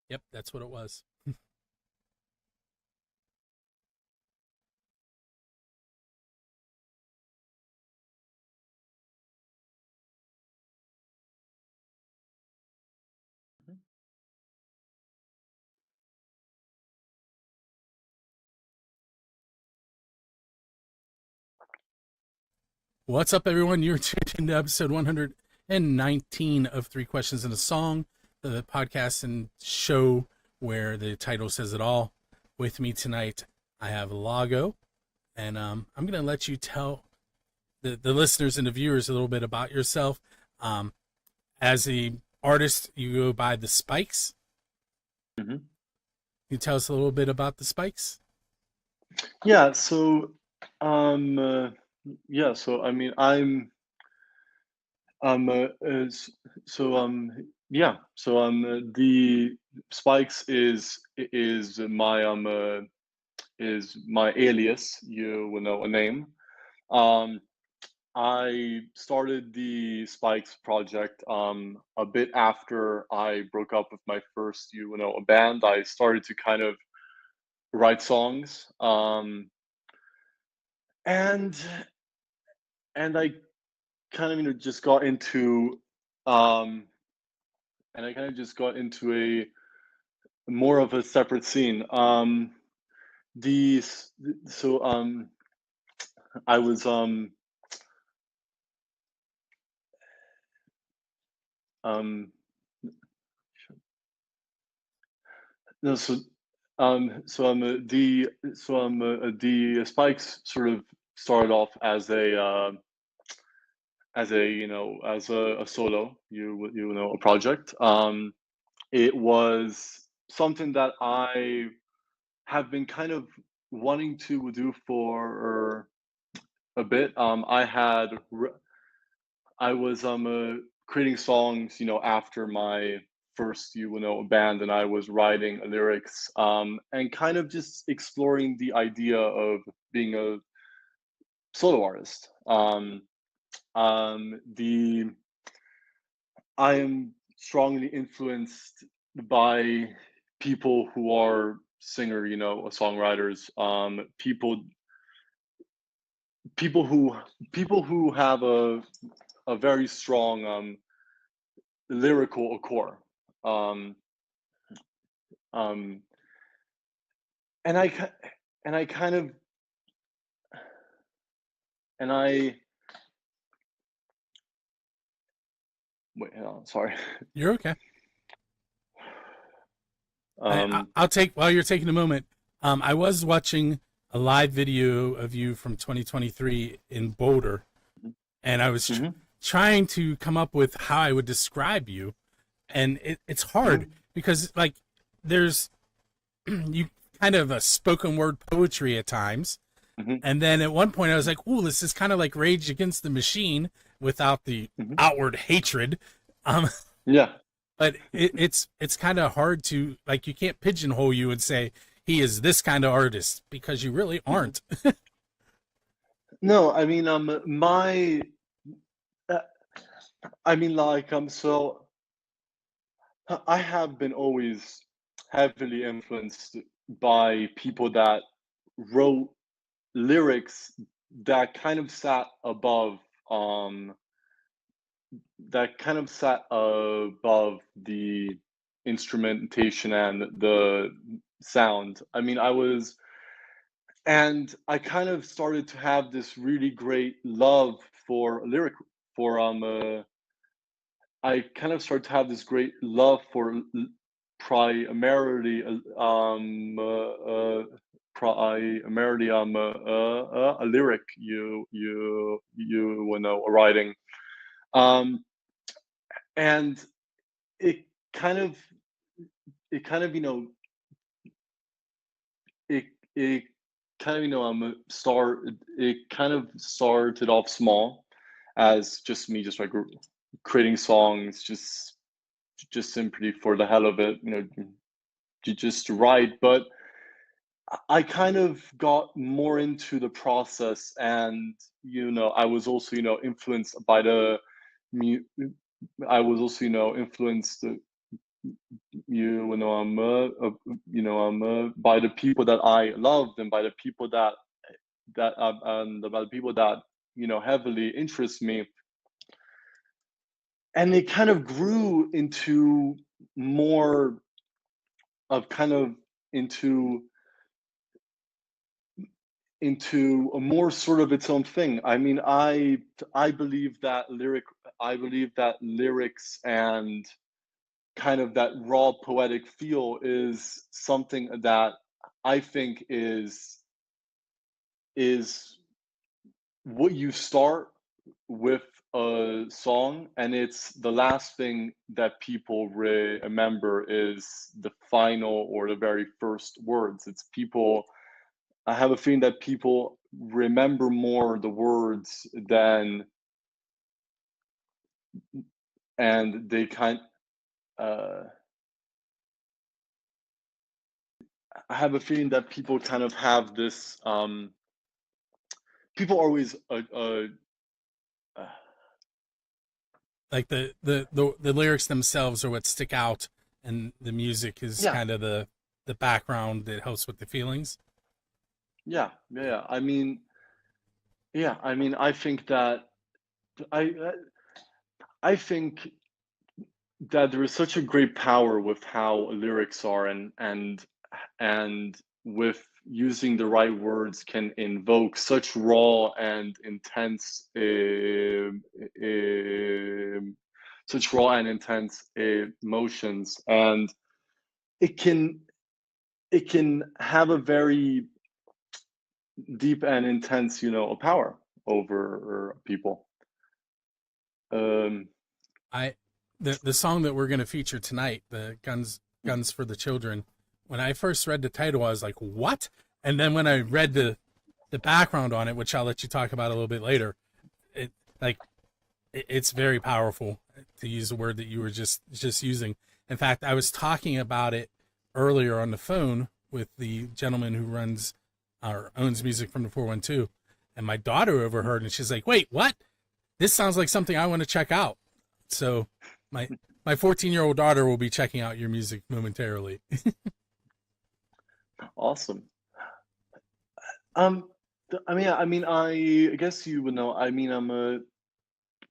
Yep, that's what it was. What's up, everyone? You're tuned into episode 119 of Three Questions and a Song, the podcast and show where the title says it all. With me tonight, I have Lago, and I'm going to let you tell the listeners and the viewers a little bit about yourself. Um, as a artist, you go by the Spikes. hmm Can you tell us a little bit about the Spikes? Yeah, so um uh, yeah, so I mean I'm is so yeah, so the Spikes is my alias, you will know a name. Um I started the Spikes project a bit after I broke up with my first, a band. I started to kind of write songs. And and I kind of just got into um and I kind of just got into a more of a separate scene. These so I was um no the Spikes sort of started off as a a solo, a project. It was something that I have been kind of wanting to do for a bit. I was creating songs, after my first, band, and I was writing lyrics, and kind of just exploring the idea of being a solo artist. The I am strongly influenced by people who are songwriters, people who people who have a very strong lyrical core. Um, um, and I ki- and I kind of and I wait, sorry. You're okay. Um, I'll take while you're taking a moment. I was watching a live video of you from 2023 in Boulder, and I was mhm, trying to come up with how I would describe you, and it's hard mhm, because like there's you kind of a spoken word poetry at times, mhm, and then at one point I was like, "Ooh, this is kind of like Rage Against the Machine without the mhm. outward hatred." Um, Yeah. but it's kind of hard to like you can't pigeonhole you and say he is this kind of artist because you really Mhm. aren't. No, I mean, uh, so I have been always heavily influenced by people that wrote lyrics that kind of sat above, um, the instrumentation and the sound. I mean, I kind of started to have this really great love for lyric for I kind of started to have this great love for primarily primarily a lyric, a writing, um and it kind of it kind of it it kind of start it kind of started off small as just me just like creating songs, just simply for the hell of it, just to write. But I kind of got more into the process, and I was also influenced by the mu- I was also influenced by the people that I loved and by the people and by the people that heavily interest me, and it kind of grew into more of kind of into into a more sort of its own thing. I mean, I believe that lyrics and kind of that raw poetic feel is something that I think is what you start with a song, and it's the last thing that people remember is the final or the very first words. It's people. I have a feeling that people remember more the words than, and they kind. Uh, I have a feeling that people kind of have this. People always. Uh, The lyrics themselves are what stick out, and the music is yeah, kind of the background that helps with the feelings. yeah, yeah, yeah. I mean, yeah. I mean, I I think that there is such a great power with how lyrics are, and with using the right words can invoke such raw and intense emotions, and it can it can have a very deep and intense power over people. um I the song that we're going to feature tonight, the Guns for the Children. When I first read the title, I was like, "What?" And then when I read the background on it, which I'll let you talk about a little bit later, it like it's very powerful, to use the word that you were just using. In fact, I was talking about it earlier on the phone with the gentleman who runs or owns music from the 412, and my daughter overheard, and she's like, "Wait, what? This sounds like something I want to check out." So my my 14-year-old daughter will be checking out your music momentarily. Awesome. um I guess you would know. I mean,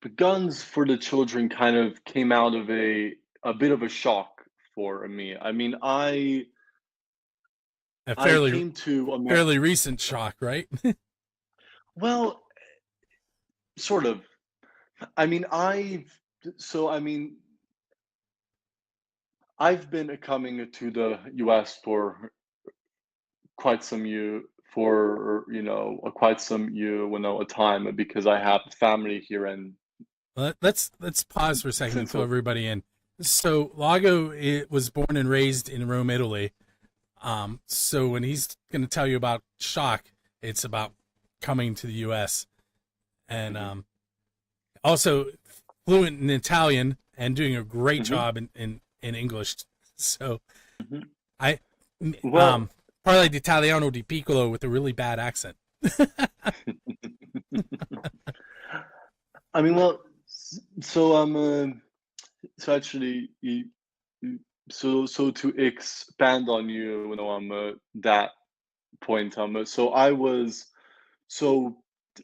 the Guns for the Children kind of came out of a bit of a shock for me. I mean, A I fairly came to America. fairly recent shock, right? Well, sort of. I mean, so I mean, I've been coming to the US for quite some you for quite some a time, because I have family here, and Let's pause for a second to since fill everybody in. So Lago was born and raised in Rome, Italy. So when he's going to tell you about shock, it's about coming to the U.S. and Mhm, also fluent in Italian and doing a great mhm, job in English. So mhm. I Well, parla d'italiano di piccolo with a really bad accent. I mean, well, so so actually, so to expand on that point, so I was so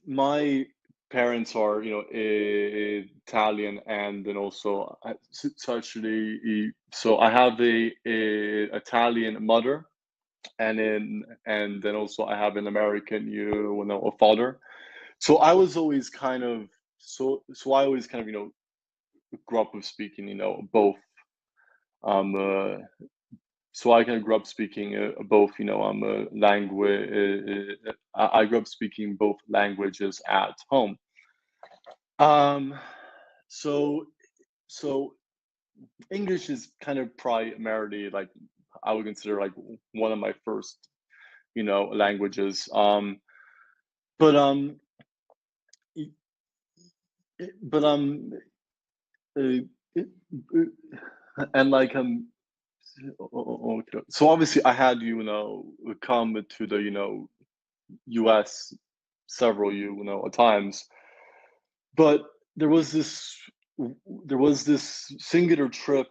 my parents are Italian, and then also so actually so I have a Italian mother, and then also I have an American a father. So I was always kind of so I always kind of grew up with speaking both. Um, so I kind of grew up speaking both, language. I grew up speaking both languages at home. Um, so so English is kind of primarily, like, I would consider, like, one of my first, languages. But y- but uh, and like okay. So obviously I had come to the US several times, but there was this singular trip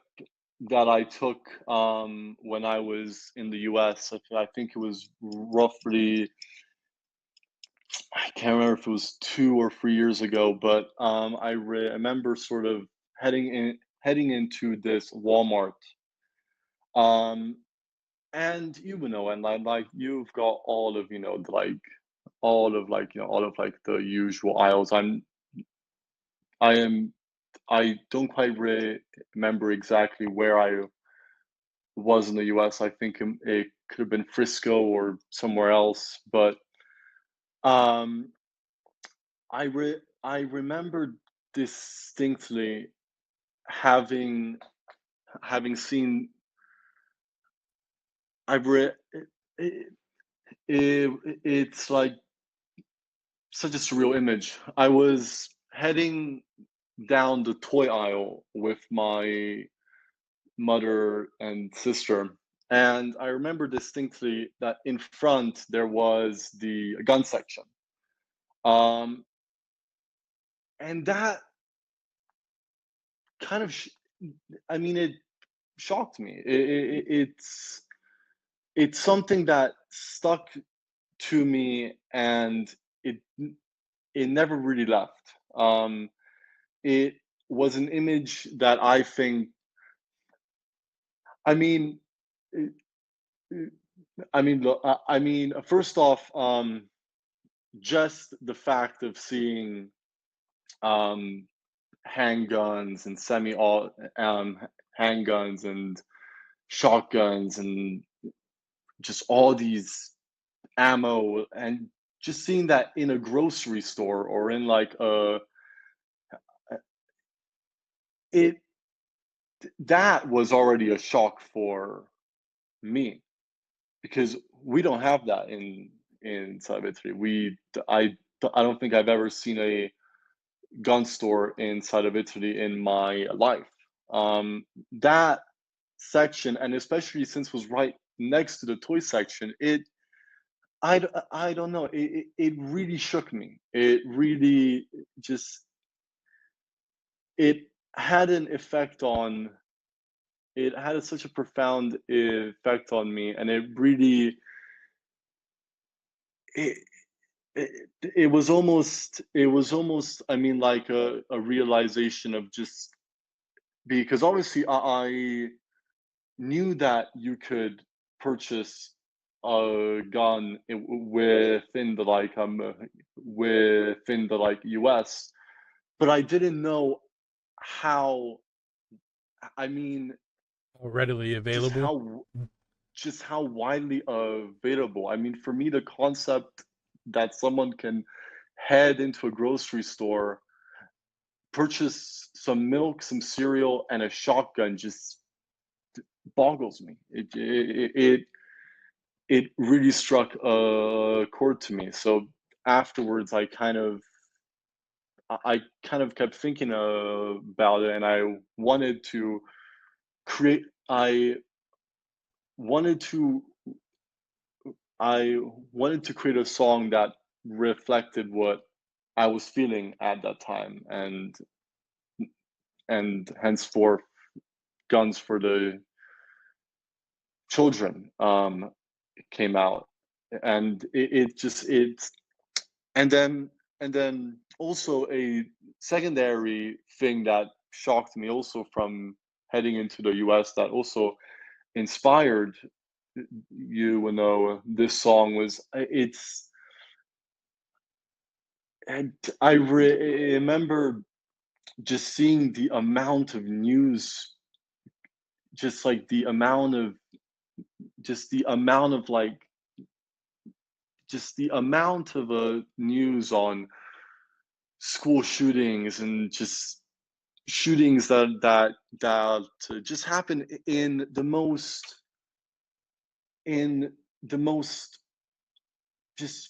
that I took when I was in the US. I think it was roughly, I can't remember if it was 2 or 3 years ago, but I remember sort of heading into this Walmart. Um, and and like you've got all of all of like the usual aisles. I am I don't quite remember exactly where I was in the US. I think it could have been Frisco or somewhere else, but um, I remember distinctly having seen. I re it, it's like such a surreal image. I was heading down the toy aisle with my mother and sister. And I remember distinctly that in front there was the gun section. Um, and that kind of, I mean, it shocked me. It's something that stuck to me, and it it never really left. It was an image that I think, I mean, it- look, I mean, first off, just the fact of seeing um, handguns and um, handguns and shotguns and just all these ammo, and just seeing that in a grocery store or in like a it that was already a shock for me, because we don't have that in South Italy. I don't think I've ever seen a gun store inside of Italy in my life. That section, and especially since it was right next to the toy section, I don't know, it really shook me. It really just it had an effect on it had such a profound effect on me, and it it was almost, I mean, like a realization of just, because obviously I knew that you could purchase a gun within the like US, but I didn't know how, I mean, Readily just available. how widely available. I mean, for me, the concept that someone can head into a grocery store, purchase some milk, some cereal, and a shotgun just boggles me. It really struck a chord to me. So afterwards, I kind of kept thinking about it, and create. I wanted to I wanted to create a song that reflected what I was feeling at that time, and henceforth, Guns for the Children came out, and it's and then also a secondary thing that shocked me also from heading into the US, that also inspired this song was it's and remember just seeing the amount of news, just like the amount of like just the amount of news on school shootings, and just shootings that just happen in the most just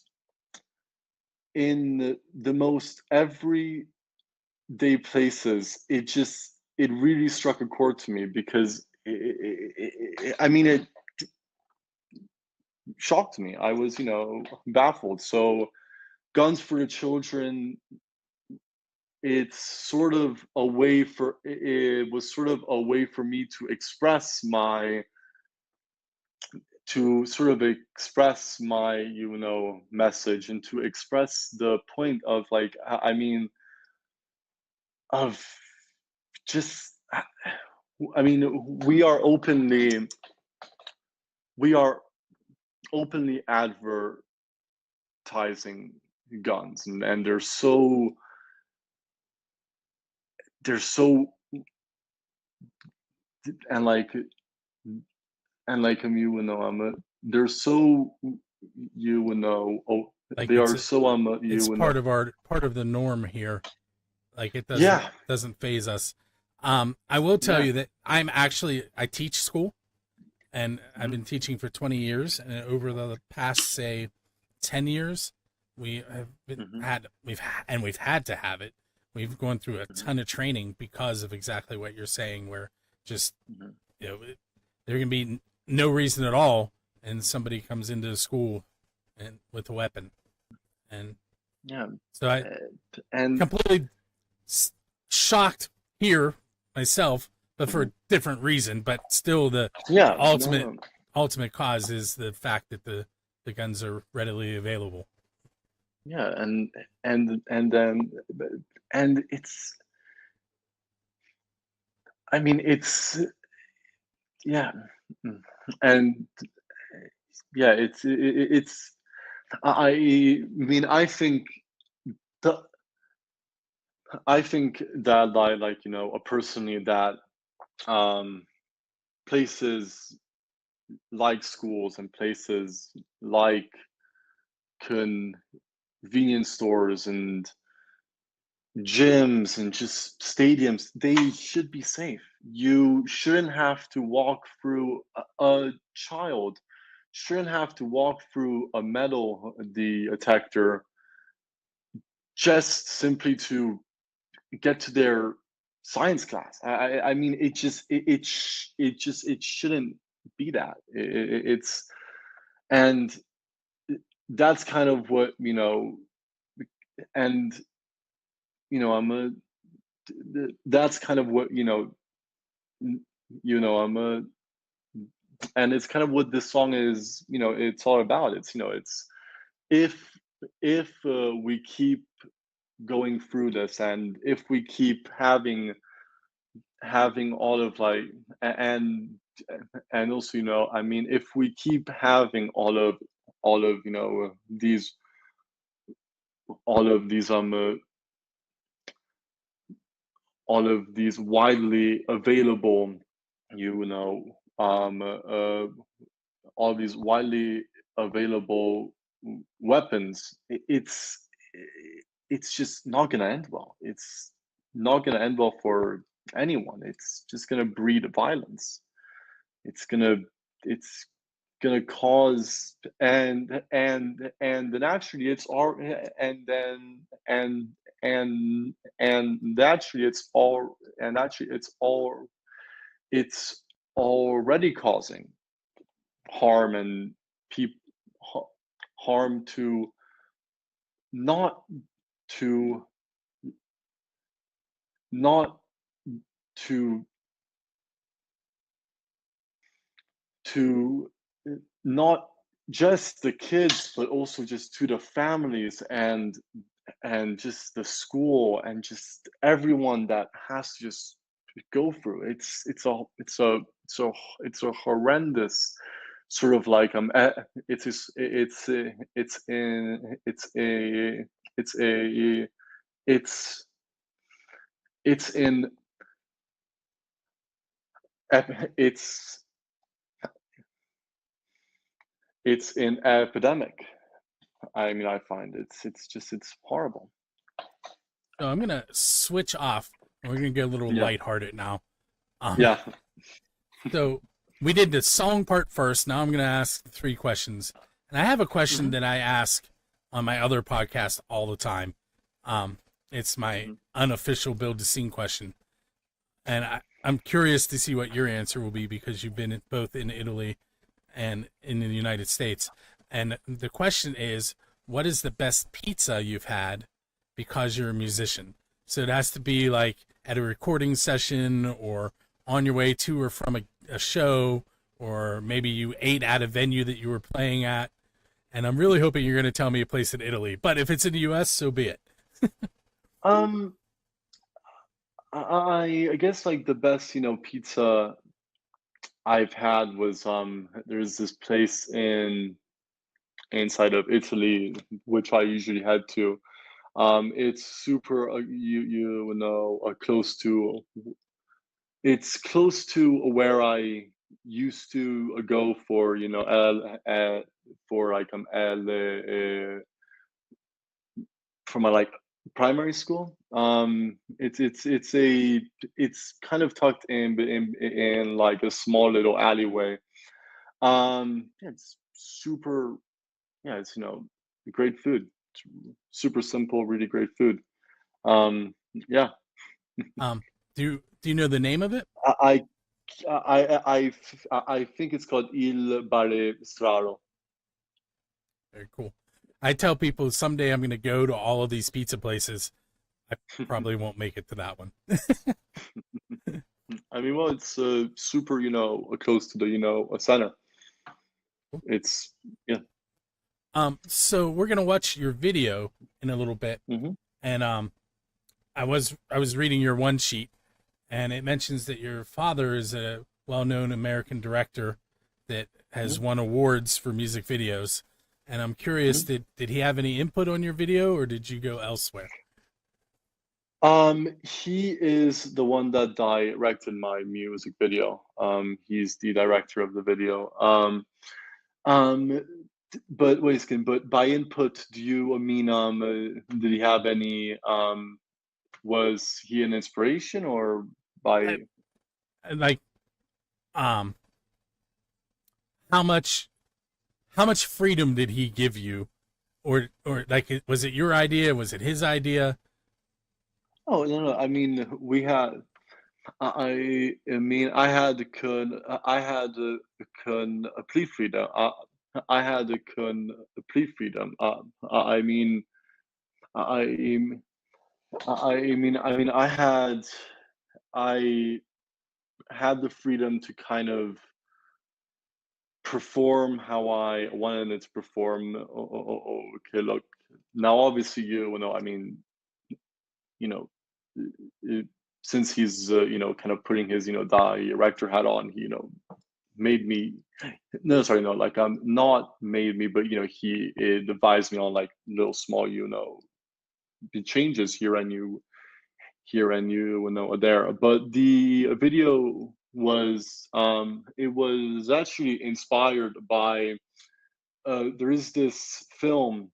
in the most everyday places. It really struck a chord to me, because I mean, it shocked me. I was, baffled. So Guns for the Children it's sort of a way for it was sort of a way for me to express my message, and to express the point of, like, I mean, of just I mean, we are openly advertising guns, and they're so and like they're so, Like they it's are so it's part of the norm here. Like it yeah, doesn't phase us. I will tell yeah. you that I teach school, and I've Mhm, been teaching for 20 years, and over the past, say, 10 years, mhm, we've had to have it. We've gone through a mhm, ton of training because of exactly what you're saying, where just, mhm. there can be no reason at all, and somebody comes into the school and with a weapon. And Yeah, so I and completely shocked here myself, but for mhm. a different reason. But still, the Yeah, no, no. ultimate cause is the fact that the guns are readily available. Yeah, and then and I mean, yeah, mm, and yeah, it's I mean, the I think that, personally, that um places like schools and places like convenience stores and gyms and just stadiums, they should be safe. You shouldn't have to walk through a child shouldn't have to walk through a metal detector just simply to get to their science class. I mean, it shouldn't be that. It's and that's kind of what, and I'm a that's kind of what, I'm a and it's kind of what this song is, it's all about. It's if we keep going through this, and if we keep having all of, like, and also, I mean, if we keep having all of these all of these all of these widely available, you know all these widely available weapons, it's just not going to end well. It's not going to end well for anyone. It's just going to breed violence. It's going to it's going to cause, and then actually it's all and then and naturally it's already causing harm, and peop, harm to, not to not to to not just the kids, but also just to the families, and just the school, and just everyone that has to just go through. It's a horrendous sort of, like, it's in it's a it's it's in it's in epidemic. I mean, I find it's horrible. So I'm gonna switch off, and we're gonna get a little Yeah, lighthearted now. Um, yeah. so we did the song part first. Now I'm gonna ask 3 questions, and I have a question Hmm. that I ask on my other podcast all the time. Um, it's my Hmm. unofficial build to scene question, and I'm curious to see what your answer will be because you've been both in Italy and in the United States. And the question is, what is the best pizza you've had because you're a musician? So it has to be like at a recording session or on your way to or from a show, or maybe you ate at a venue that you were playing at. And I'm really hoping you're going to tell me a place in Italy. But if it's in the U.S., so be it. Um, I guess like the best, pizza I've had was there's this place inside of Italy which I usually head to. It's super close to it's close to where I used to go for for like for my like primary school. It's kind of tucked in like a small little alleyway. Yeah, it's super. Yeah, it's great food. It's super simple, really great food. Yeah, Um, do you know the name of it? I I think it's called Il Bare Straro. Very cool. I tell people someday I'm going to go to all of these pizza places. I probably won't make it to that one. I mean, well, it's super, close to the, center. It's yeah. So we're gonna watch your video in a little bit, Hmm. and I was reading your one sheet, and it mentions that your father is a well-known American director that has Hmm. won awards for music videos, and I'm curious, Hmm. did he have any input on your video, or did you go elsewhere? He is the one that directed my music video. He's the director of the video. Um, but wait a second. But by input, do you mean did he have any was he an inspiration or by? Like, um, how much how much freedom did he give you, or like was it your idea? Was it his idea? Oh no, no. I mean, we had. I mean, I had a complete freedom. I had a complete freedom. I mean, I I had the freedom to kind of perform how I wanted it to perform. Okay, look, now obviously I mean, you know, it, since he's kind of putting his director hat on, he made me no sorry no like not made me but he advised me on like little small the changes here and there, but the video was it was actually inspired by there is this film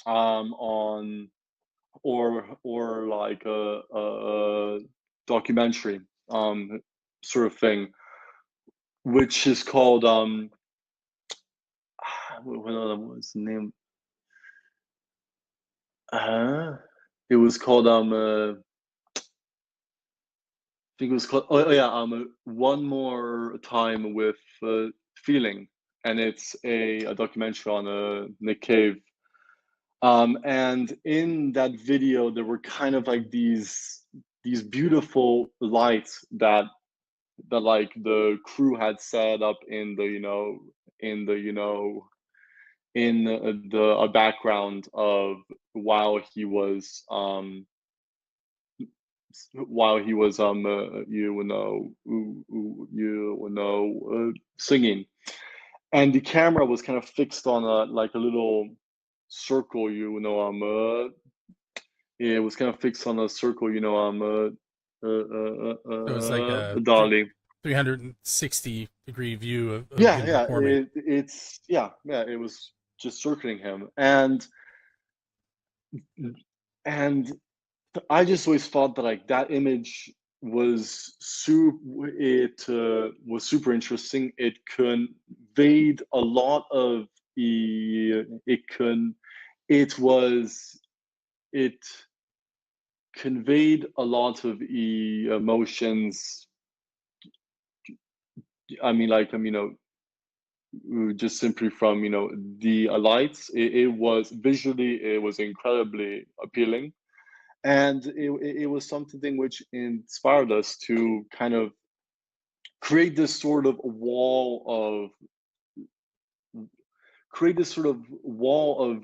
on or like a documentary sort of thing which is called what was the name? It was called I think it was called yeah one more time with feeling, and it's a documentary on Nick Cave. And in that video, there were kind of like these beautiful lights that like the crew had set up in the in the in the background of while he was singing, and the camera was kind of fixed on a like a little circle, it was kind of fixed on a circle, So it's like a dolly. 360-degree view of Yeah, him performing. it's yeah, it was just circling him, and I just always thought that like that image was was super interesting. It conveyed a lot of it con it was it conveyed a lot of emotions. I mean, like just simply from the lights. It was visually it was incredibly appealing, and it was something which inspired us to kind of create this sort of wall create this sort of wall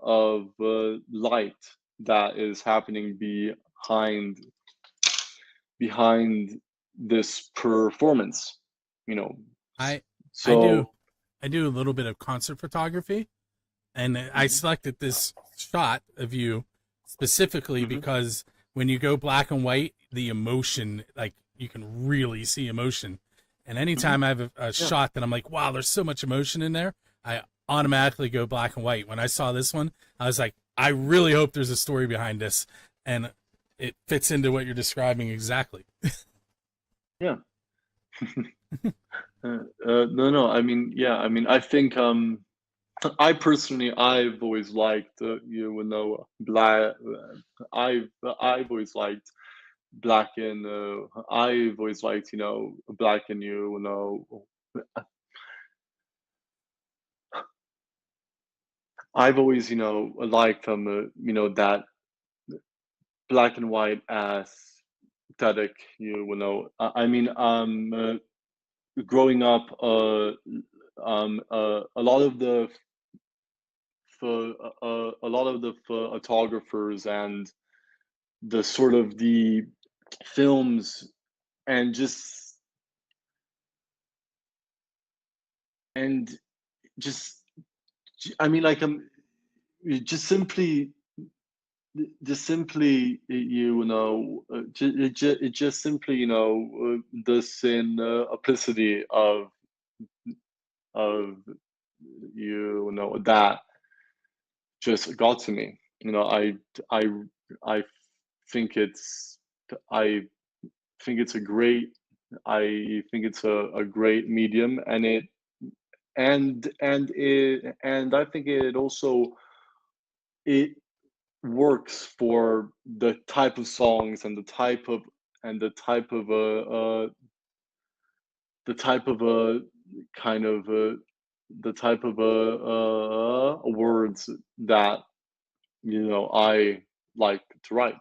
of light that is happening behind this performance, you know. I I do So I do a little bit of concert photography, and I mhm, selected this shot of you specifically mhm, because when you go black and white, the emotion, like you can really see emotion. And mhm, anytime I have a yeah, shot that I'm like, wow, there's so much emotion in there, I automatically go black and white. When I saw this one, I was like, I really hope there's a story behind this, and it fits into what you're describing exactly. yeah. No, no. I mean, yeah. I mean, I think I personally, I've always liked, black. I've always liked black and I've always liked, black and I've always, liked that black and white aesthetic. I mean, growing up, a lot of the a lot of the photographers and the sort of the films and and just I mean like just simply it just simply the simplicity of that just got to me. I I think I think it's a great I think it's a great medium, and I think it also it works for the type of songs and and the type of kind of the type of words that I like to write.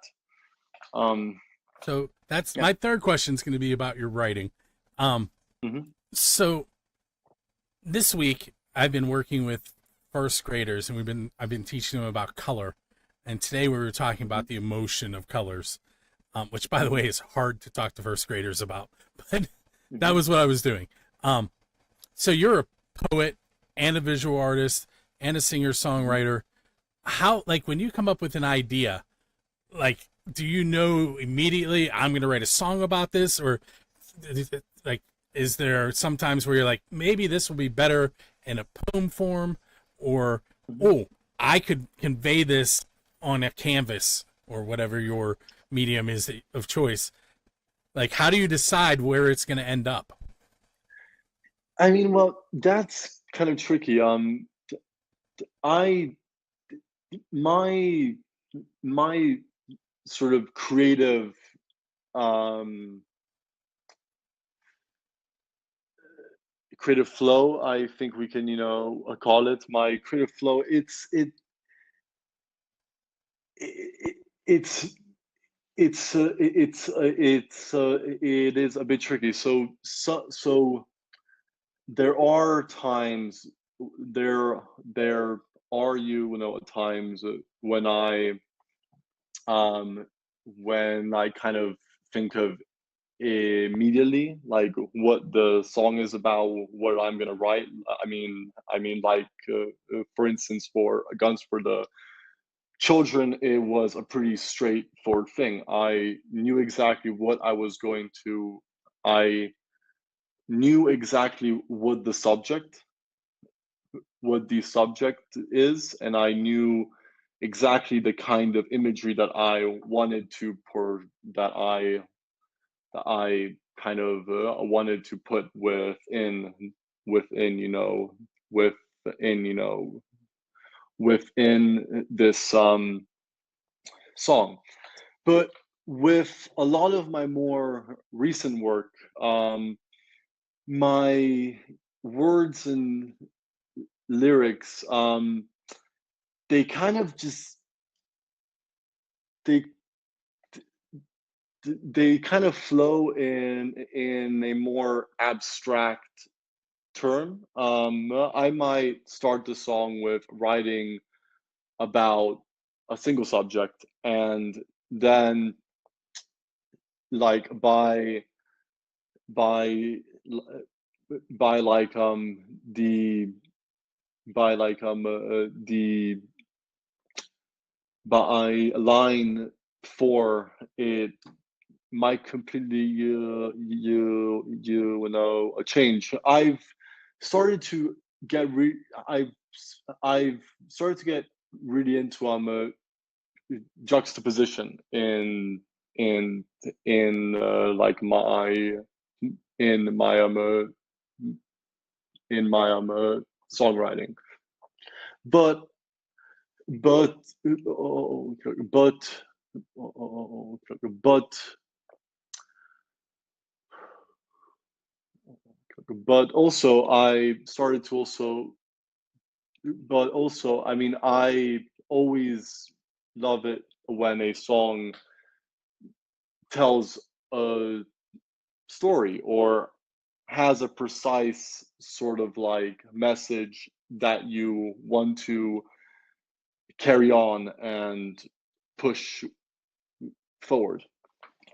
Um, So that's yeah. my third question is going to be about your writing. Um, Hmm. so this week I've been working with first graders, and I've been teaching them about color. And today we were talking Hmm. about the emotion of colors, which, by the Hmm. way, is hard to talk to first graders about. But that Hmm. was what I was doing. Um, so you're a poet and a visual artist and a singer Hmm. songwriter. How, like, when you come up with an idea, like, do you know immediately I'm going to write a song about this, or like, is there sometimes where you're like, maybe this will be better in a poem form, or Hmm. oh, I could convey this on a canvas or whatever your medium is of choice. Like, how do you decide where it's going to end up? I mean, well, that's kind of tricky. I my my sort of um creative flow, I think we can call it my creative flow. It it's it is a bit tricky. So there are times there there are times um when I kind of think of immediately like what the song is about, what I'm gonna write. I mean like for instance, for Guns for the Children, it was a pretty straightforward thing. I knew exactly what I was going to I knew exactly what the subject is, and I knew exactly the kind of imagery that I wanted to pour that I kind of wanted to put within within within this song. But with a lot of my more recent work, um, my words and lyrics, they kind of just they they kind of flow in a more abstract term. I might start the song with writing about a single subject, and then like by by like the by like the by line 4, it might completely you know change. Started to get re I've I've started to get really into juxtaposition like in my in my songwriting. But but but but but also I started to also but also I mean I always love it when a song tells a story or has a precise sort of like message that you want to carry on and push forward.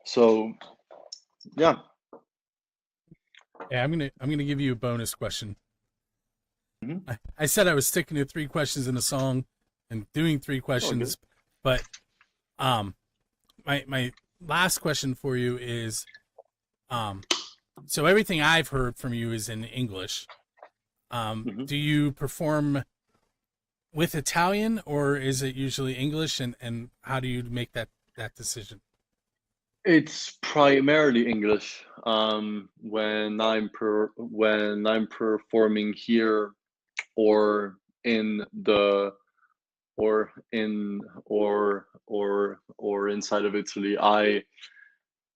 So yeah. Yeah, I'm gonna give you a bonus question. Mhm. I said I was sticking to 3 questions in a song and doing 3 Oh, good. questions, but my last question for you is so everything I've heard from you is in English. Mhm. Do you perform with Italian or is it usually English, and how do you make that decision? It's primarily English. When I'm performing here or in the or in or inside of Italy,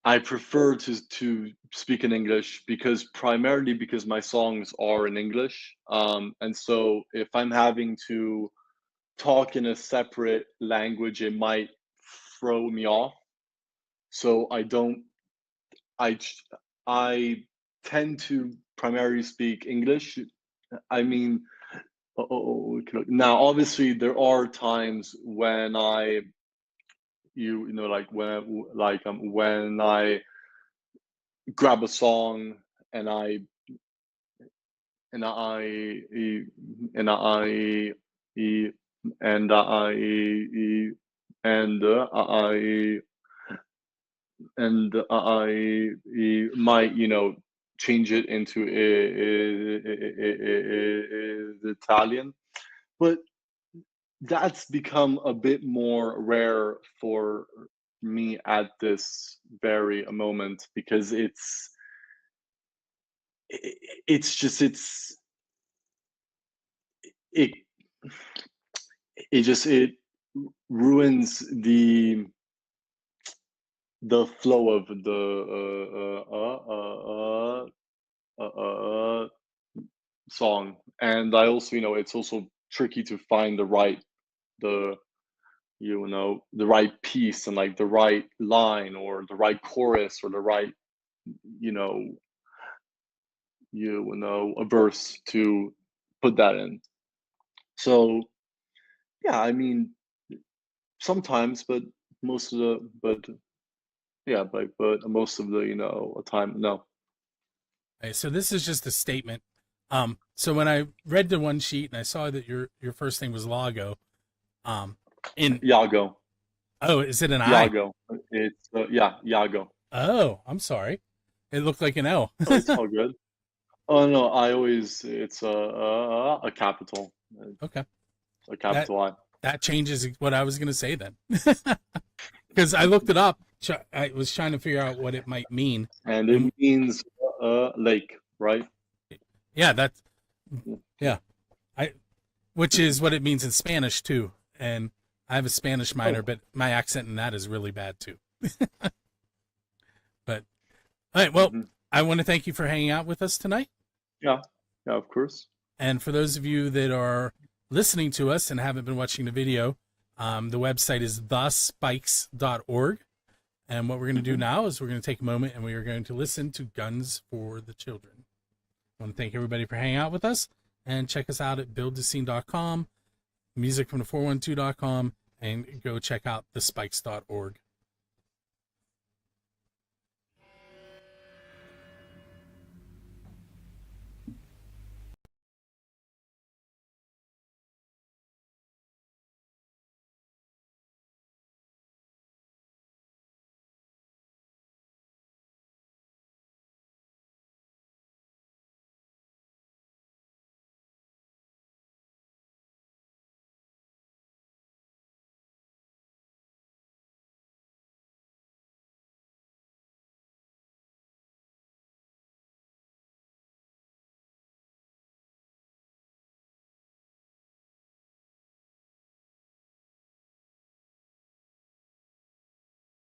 I prefer to speak in English because primarily because my songs are in English. And so if I'm having to talk in a separate language, it might throw me off. So I don't I ch- I tend to primarily speak English. I mean, okay. Now obviously there are times when you know when I grab a song and and I and I and I and I and I might change it into Italian, but that's become a bit more rare for me at this very moment because it's just it it ruins the flow of the song. And I also, it's also tricky to find the the right piece and like the right line or the right chorus or the right you know a verse to put that in. So yeah, I mean sometimes, but most of the but yeah, but most of the time, no. Okay, so this is just a statement. So when I read the one sheet and I saw that your first name was Lago, um, in Iago, oh, is it an I? Iago. It's yeah, Iago. Oh, I'm sorry. It looked like an L. Oh, it's all good. Oh no, I always it's a capital, Okay, a that capital I, that changes what I was going to say then, because I looked it up. I was trying to figure out what it might mean, and it and means lake, right? yeah, that's yeah, I which is what it means in Spanish too. And I have a Spanish minor, Oh, but my accent in that is really bad too. But all right, well, hmm, I want to thank you for hanging out with us tonight. yeah, yeah, of course. And for those of you that are listening to us and haven't been watching the video, the website is thespikes.org. And what we're going to do now is we're going to take a moment and we are going to listen to Guns for the Children. I want to thank everybody for hanging out with us, and check us out at buildthescene.com, musicfromthe412.com, and go check out thespikes.org.